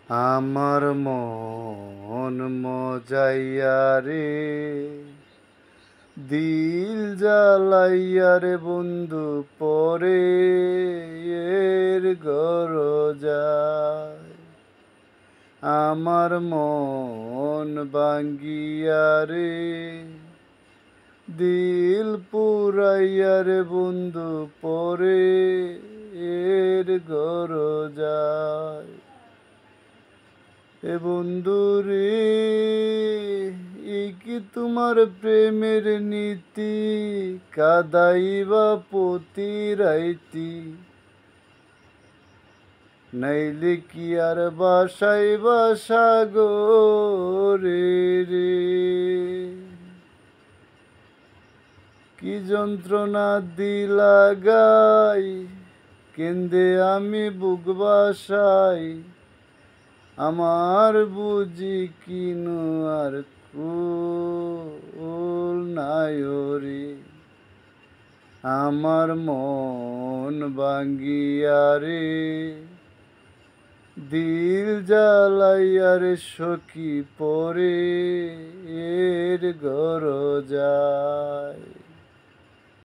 আমার মন মজাইয়া রে, দিল জ্বালাইয়া রে বন্ধু পরে এর গরজায়। আমার মন ভাঙ্গিয়া রে, দিল পুরাইয়া রে বন্ধু পরে এর গরজায়। এ বন্ধু রে, এই কি তোমার প্রেমের নীতি, কাদাইবা পতি রাইতি, নাইলে কি আর বাসাইবা সাগরে রে। কি যন্ত্রণা দিলা গাই, কেন্দে আমি বুক বাসাই, আমার বুঝি কিনু আর কুল নাই রে। আমার মন ভাঙ্গিয়া রে, দিল জ্বালাইয়া রে সখী পরে এর গরজায়।